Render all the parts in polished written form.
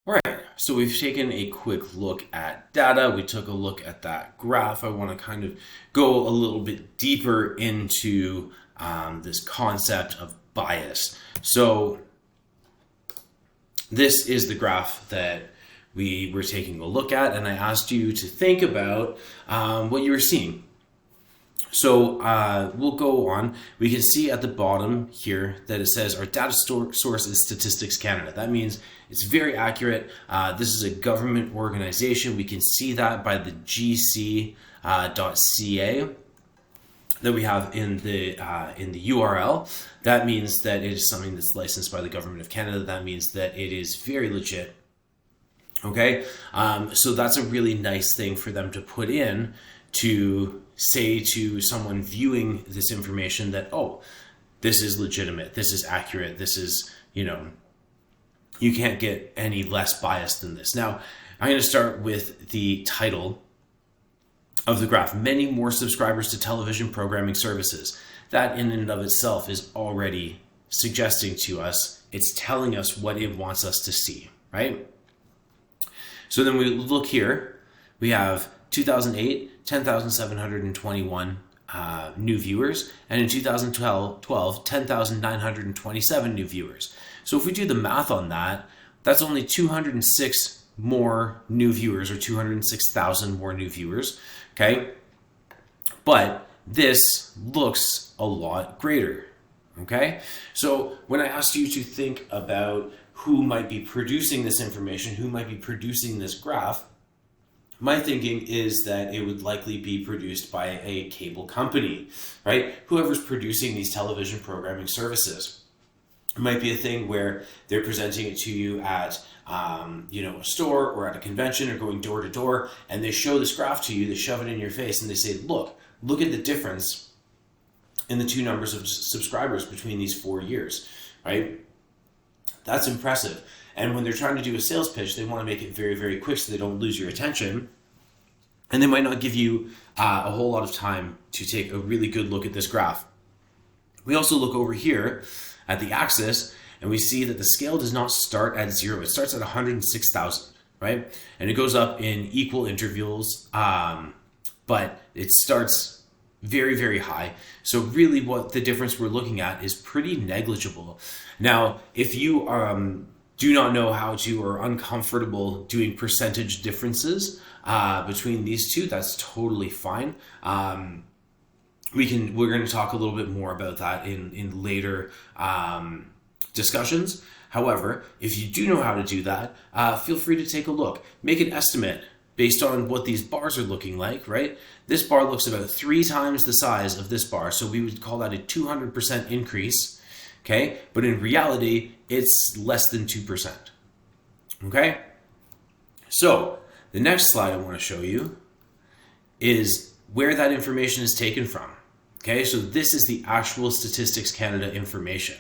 All right, so we've taken a quick look at data. We took a look at that graph. I want to kind of go a little bit deeper into this concept of bias. So this is the graph that we were taking a look at, and I asked you to think about what you were seeing. So we'll go on. We can see at the bottom here that it says our data source is Statistics Canada. That means it's very accurate. This is a government organization. We can see that by the gc.ca that we have in the URL. That means that it is something that's licensed by the government of Canada. That means that it is very legit. Okay, so that's a really nice thing for them to put in to say to someone viewing this information that, oh, this is legitimate, this is accurate, this is, you can't get any less biased than this. Now, I'm going to start with the title of the graph. Many more subscribers to television programming services. That in and of itself is already suggesting to us, it's telling us what it wants us to see, right? So then we look here, we have 2008, 10,721 new viewers, and in 2012, 10,927 new viewers. So if we do the math on that, that's only 206 more new viewers, or 206,000 more new viewers, okay? But this looks a lot greater, okay? So when I asked you to think about who might be producing this information, who might be producing this graph, my thinking is that it would likely be produced by a cable company, right? Whoever's producing these television programming services. It might be a thing where they're presenting it to you at a store or at a convention or going door to door, and they show this graph to you, they shove it in your face, and they say, look at the difference in the two numbers of subscribers between these 4 years, right? That's impressive. And when they're trying to do a sales pitch, they want to make it very, very quick so they don't lose your attention. And they might not give you a whole lot of time to take a really good look at this graph. We also look over here at the axis, and we see that the scale does not start at 0. It starts at 106,000, right? And it goes up in equal intervals, but it starts very, very high. So really what the difference we're looking at is pretty negligible. Now, if you do not know how to, or uncomfortable doing percentage differences between these two, that's totally fine. We're going to talk a little bit more about that in later discussions. However, if you do know how to do that, feel free to take a look. Make an estimate based on what these bars are looking like, right? This bar looks about 3 times the size of this bar, so we would call that a 200% increase, okay? But in reality, it's less than 2%, okay? So the next slide I want to show you is where that information is taken from, okay? So this is the actual Statistics Canada information,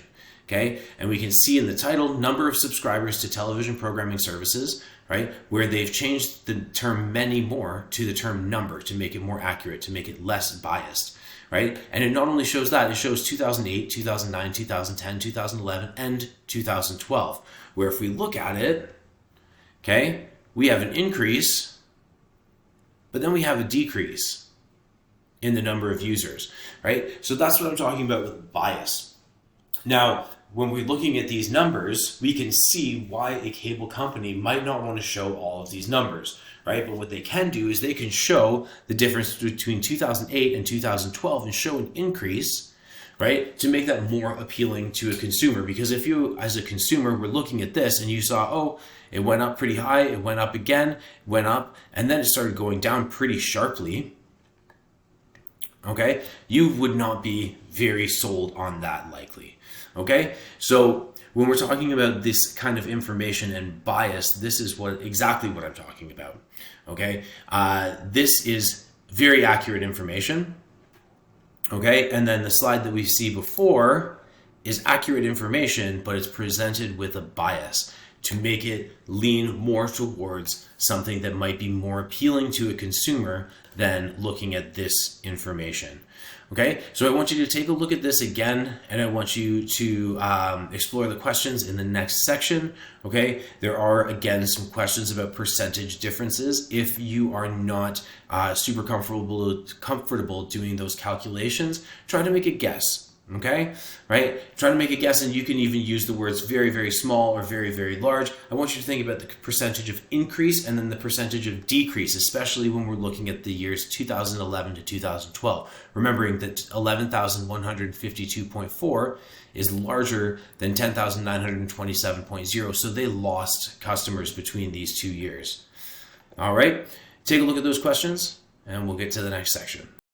okay? And we can see in the title, number of subscribers to television programming services, right? Where they've changed the term many more to the term number to make it more accurate, to make it less biased, right? And it not only shows that, it shows 2008, 2009, 2010, 2011, and 2012, where if we look at it, okay, we have an increase, but then we have a decrease in the number of users, right? So that's what I'm talking about with bias. Now, when we're looking at these numbers, we can see why a cable company might not want to show all of these numbers, right? But what they can do is they can show the difference between 2008 and 2012 and show an increase, right? To make that more appealing to a consumer. Because if you, as a consumer, were looking at this and you saw, oh, it went up pretty high, it went up again, went up, and then it started going down pretty sharply, okay, you would not be very sold on that likely. Okay, so when we're talking about this kind of information and bias, this is exactly what I'm talking about. Okay, this is very accurate information. Okay, and then the slide that we see before is accurate information, but it's presented with a bias to make it lean more towards something that might be more appealing to a consumer than looking at this information. Okay, so I want you to take a look at this again, and I want you to explore the questions in the next section. Okay, there are again some questions about percentage differences. If you are not super comfortable doing those calculations, try to make a guess. Okay, right? Try to make a guess, and you can even use the words very, very small or very, very large. I want you to think about the percentage of increase and then the percentage of decrease, especially when we're looking at the years 2011 to 2012. Remembering that 11,152.4 is larger than 10,927.0, so they lost customers between these 2 years. All right, take a look at those questions, and we'll get to the next section.